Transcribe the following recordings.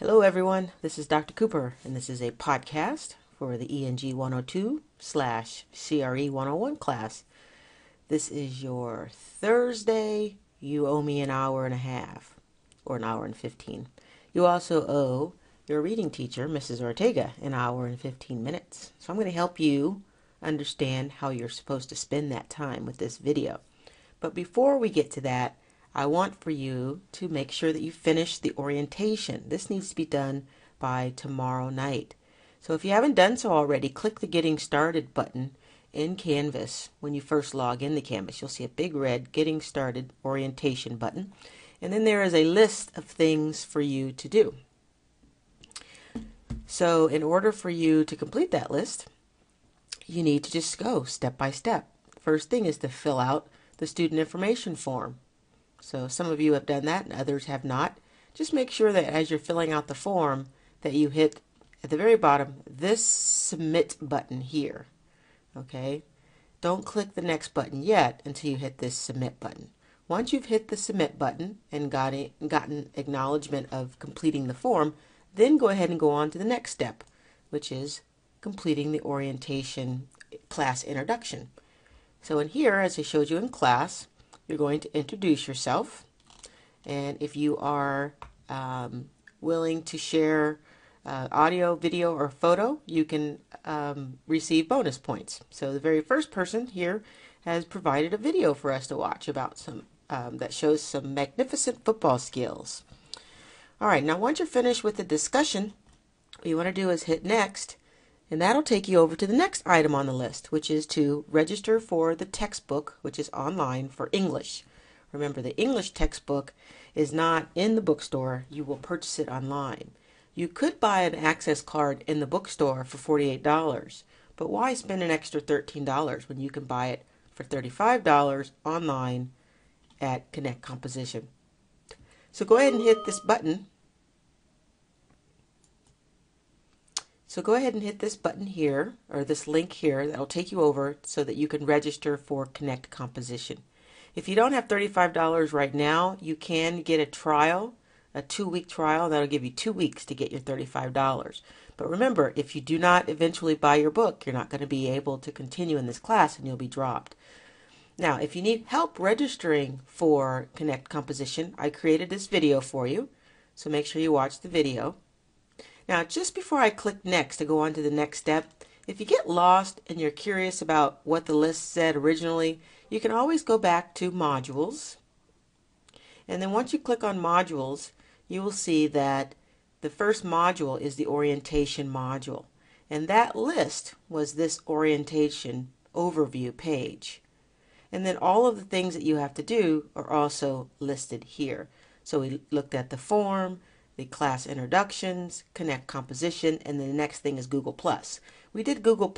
Hello everyone, this is Dr. Cooper, and this is a podcast for the ENG102-CRE101 class. This is your Thursday. You owe me an hour and a half, or an hour and 15. You also owe your reading teacher, Mrs. Ortega, an hour and 15 minutes. So I'm going to help you understand how you're supposed to spend that time with this video. But before we get to that, I want for you to make sure that you finish the orientation. This needs to be done by tomorrow night. So if you haven't done so already, click the Getting Started button in Canvas. When you first log into Canvas, you'll see a big red Getting Started orientation button. And then there is a list of things for you to do. So in order for you to complete that list, you need to just go step by step. First thing is to fill out the student information form. So some of you have done that and others have not. Just make sure that as you're filling out the form that you hit at the very bottom this submit button here. Okay? Don't click the next button yet until you hit this submit button. Once you've hit the submit button and gotten acknowledgement of completing the form, then go ahead and go on to the next step, which is completing the orientation class introduction. So in here, as I showed you in class, you're going to introduce yourself, and if you are willing to share audio, video, or photo, you can receive bonus points. So the very first person here has provided a video for us to watch about some that shows some magnificent football skills. All right, now once you're finished with the discussion, what you want to do is hit next, and that'll take you over to the next item on the list, which is to register for the textbook, which is online for English. Remember, the English textbook is not in the bookstore. You will purchase it online. You could buy an access card in the bookstore for $48, but why spend an extra $13 when you can buy it for $35 online at Connect Composition? So go ahead and hit this button. So go ahead and hit this button here, or this link here, that will take you over so that you can register for Connect Composition. If you don't have $35 right now, you can get a trial, a 2-week trial. That'll give you 2 weeks to get your $35. But remember, if you do not eventually buy your book, you're not going to be able to continue in this class and you'll be dropped. Now, if you need help registering for Connect Composition, I created this video for you, so make sure you watch the video. Now, just before I click next to go on to the next step, if you get lost and you're curious about what the list said originally, you can always go back to Modules. And then once you click on Modules, you will see that the first module is the orientation module. And that list was this orientation overview page. And then all of the things that you have to do are also listed here. So we looked at the form, the class introductions, Connect Composition, and then the next thing is Google+. We did Google+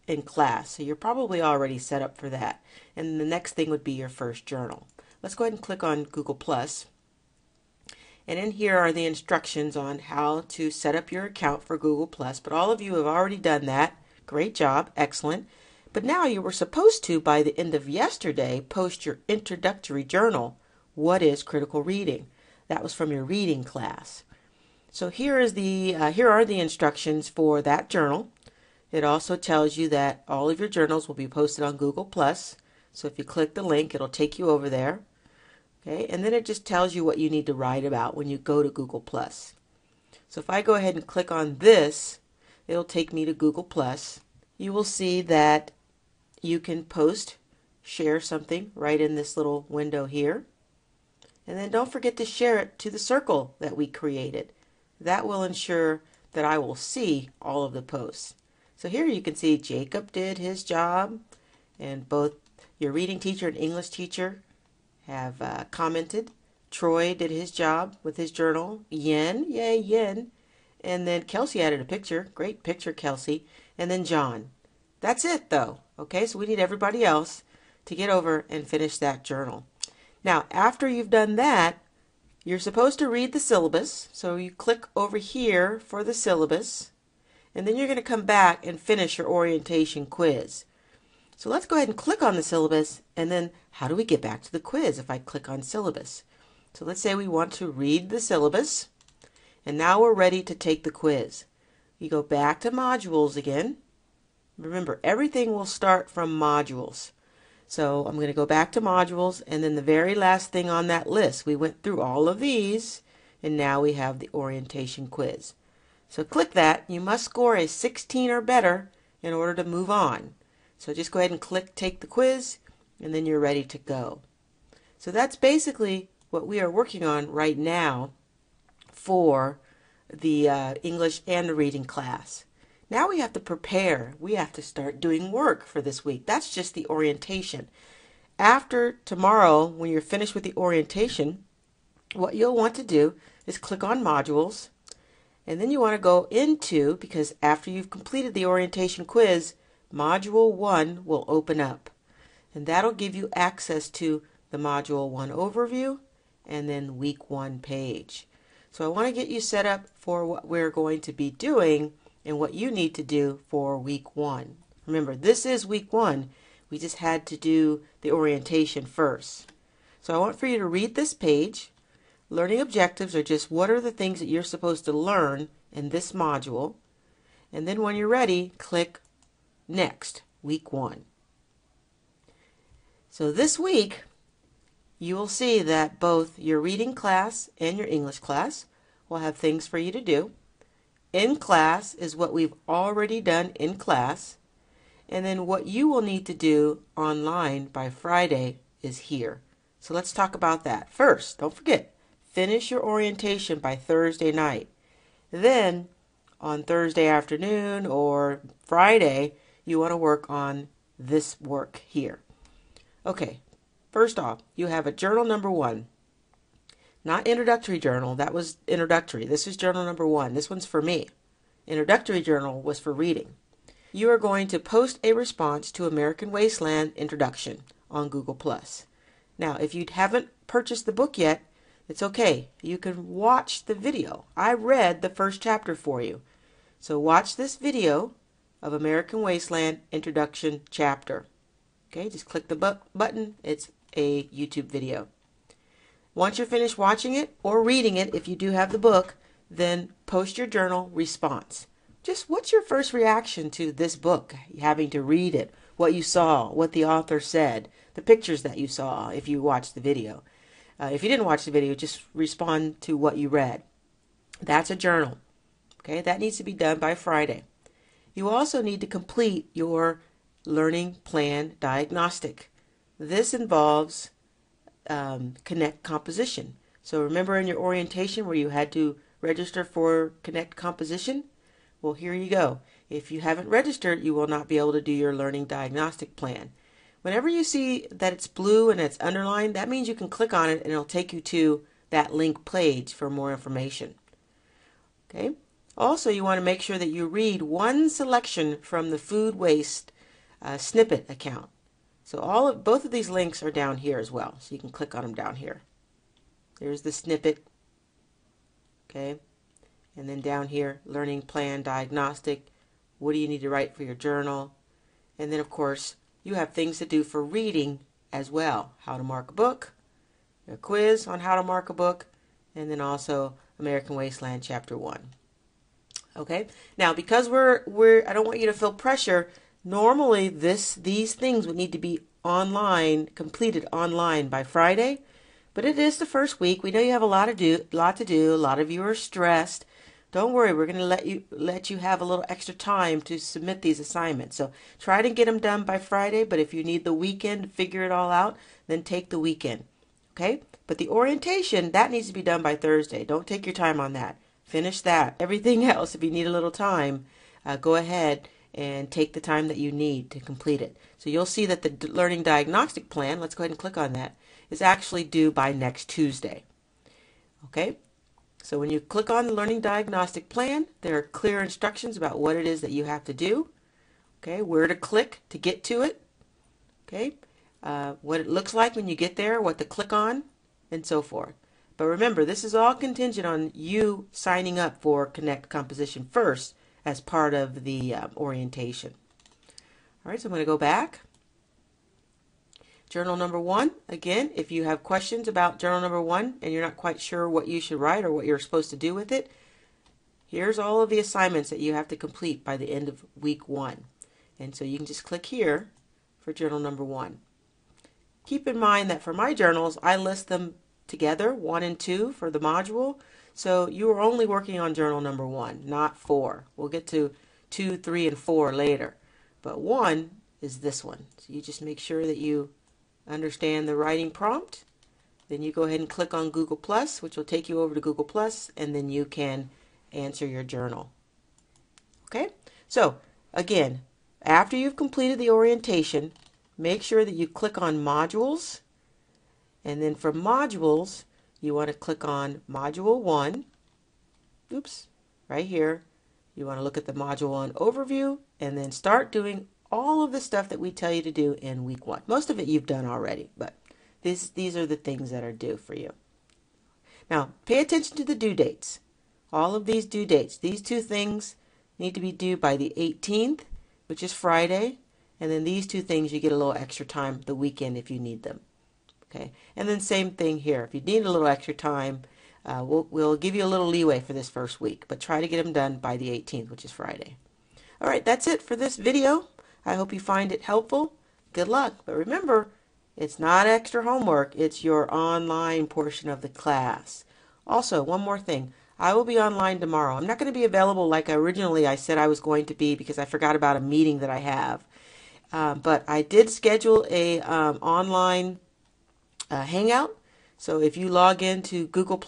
in class, so you're probably already set up for that. And the next thing would be your first journal. Let's go ahead and click on Google+. And in here are the instructions on how to set up your account for Google+. But all of you have already done that. Great job. Excellent. But now you were supposed to, by the end of yesterday, post your introductory journal, What is Critical Reading? That was from your reading class. So here are the instructions for that journal. It also tells you that all of your journals will be posted on Google+. So if you click the link, it'll take you over there. Okay, and then it just tells you what you need to write about when you go to Google+. So if I go ahead and click on this, it'll take me to Google+. You will see that you can post, share something right in this little window here. And then don't forget to share it to the circle that we created. That will ensure that I will see all of the posts. So here you can see Jacob did his job, and both your reading teacher and English teacher have commented. Troy did his job with his journal. Yen, yay Yen. And then Kelsey added a picture. Great picture, Kelsey. And then John. That's it though. Okay, so we need everybody else to get over and finish that journal. Now, after you've done that, you're supposed to read the syllabus. So you click over here for the syllabus, and then you're going to come back and finish your orientation quiz. So let's go ahead and click on the syllabus, and then how do we get back to the quiz if I click on syllabus? So let's say we want to read the syllabus, And now we're ready to take the quiz. You go back to modules again. Remember, everything will start from modules. So I'm going to go back to modules, and then the very last thing on that list, we went through all of these, and now we have the orientation quiz. So click that. You must score a 16 or better in order to move on. So just go ahead and click take the quiz, and then you're ready to go. So that's basically what we are working on right now for the English and the reading class. Now we have to prepare. We have to start doing work for this week. That's just the orientation. After tomorrow, when you're finished with the orientation, what you'll want to do is click on modules, and then you want to go into, because after you've completed the orientation quiz, module 1 will open up, and that'll give you access to the module 1 overview and then week 1 page. So I want to get you set up for what we're going to be doing and what you need to do for week 1. Remember, this is week 1. We just had to do the orientation first. So I want for you to read this page. Learning objectives are just what are the things that you're supposed to learn in this module. And then when you're ready, click Next, week 1. So this week, you will see that both your reading class and your English class will have things for you to do. In class is what we've already done in class, and then what you will need to do online by Friday is here. So let's talk about that. First, don't forget, finish your orientation by Thursday night. Then on Thursday afternoon or Friday, you want to work on this work here. Okay, first off, you have a journal number 1. Not introductory journal, that was introductory. This is journal number 1. This one's for me. Introductory journal was for reading. You are going to post a response to American Wasteland Introduction on Google+. Now, if you haven't purchased the book yet, it's okay. You can watch the video. I read the first chapter for you. So watch this video of American Wasteland Introduction chapter. Okay, just click the button. It's a YouTube video. Once you're finished watching it or reading it, if you do have the book, then post your journal response. Just what's your first reaction to this book, having to read it, what you saw, what the author said, the pictures that you saw if you watched the video. If you didn't watch the video, just respond to what you read. That's a journal. Okay, that needs to be done by Friday. You also need to complete your learning plan diagnostic. This involves Connect Composition. So remember in your orientation where you had to register for Connect Composition? Well, here you go. If you haven't registered, you will not be able to do your learning diagnostic plan. Whenever you see that it's blue and it's underlined, that means you can click on it and it'll take you to that link page for more information. Okay. Also, you want to make sure that you read one selection from the food waste snippet account. So both of these links are down here as well. So you can click on them down here. There's the snippet. Okay. And then down here, learning plan diagnostic. What do you need to write for your journal? And then, of course, you have things to do for reading as well. How to mark a book, a quiz on how to mark a book, and then also American Wasteland Chapter 1. Okay? Now, because I don't want you to feel pressure, normally these things would need to be online, completed online by Friday, but it is the first week. We know you have a lot to do. A lot of you are stressed. Don't worry, we're going to let you have a little extra time to submit these assignments. So try to get them done by Friday, but if you need the weekend to figure it all out, then take the weekend. Okay? But the orientation, that needs to be done by Thursday. Don't take your time on that. Finish that. Everything else, if you need a little time, go ahead and take the time that you need to complete it. So you'll see that the Learning Diagnostic Plan, let's go ahead and click on that, is actually due by next Tuesday. Okay? So when you click on the Learning Diagnostic Plan, there are clear instructions about what it is that you have to do. Okay, where to click to get to it. Okay, what it looks like when you get there, what to click on, and so forth. But remember, this is all contingent on you signing up for Connect Composition first as part of the orientation. All right, so I'm going to go back. Journal number 1, again, if you have questions about journal number 1 and you're not quite sure what you should write or what you're supposed to do with it, Here's all of the assignments that you have to complete by the end of week 1. And so you can just click here for journal number 1. Keep in mind that for my journals, I list them together, 1 and 2 for the module. So you are only working on journal number 1, not 4. We'll get to 2, 3, and 4 later. But 1 is this one. So you just make sure that you understand the writing prompt. Then you go ahead and click on Google+, which will take you over to Google+, and then you can answer your journal. Okay? So, again, after you've completed the orientation, make sure that you click on Modules, and then for Modules, you want to click on Module 1. Oops, right here. You want to look at the Module 1 overview, and then start doing all of the stuff that we tell you to do in week 1. Most of it you've done already, but these are the things that are due for you. Now, pay attention to the due dates. All of these due dates. These 2 things need to be due by the 18th, which is Friday. And then these 2 things, you get a little extra time the weekend if you need them. Okay. And then same thing here. If you need a little extra time, we'll give you a little leeway for this first week. But try to get them done by the 18th, which is Friday. All right, that's it for this video. I hope you find it helpful. Good luck. But remember, it's not extra homework. It's your online portion of the class. Also, one more thing. I will be online tomorrow. I'm not going to be available like originally I said I was going to be because I forgot about a meeting that I have. But I did schedule a online hangout. So if you log into Google+,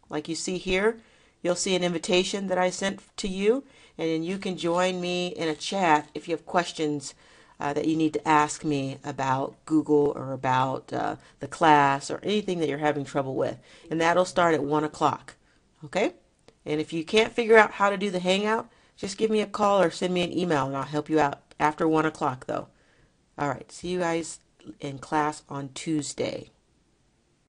like you see here, you'll see an invitation that I sent to you. And then you can join me in a chat if you have questions that you need to ask me about Google or about the class or anything that you're having trouble with. And that'll start at 1 o'clock. Okay? And if you can't figure out how to do the hangout, just give me a call or send me an email and I'll help you out after 1 o'clock though. All right. See you guys in class on Tuesday.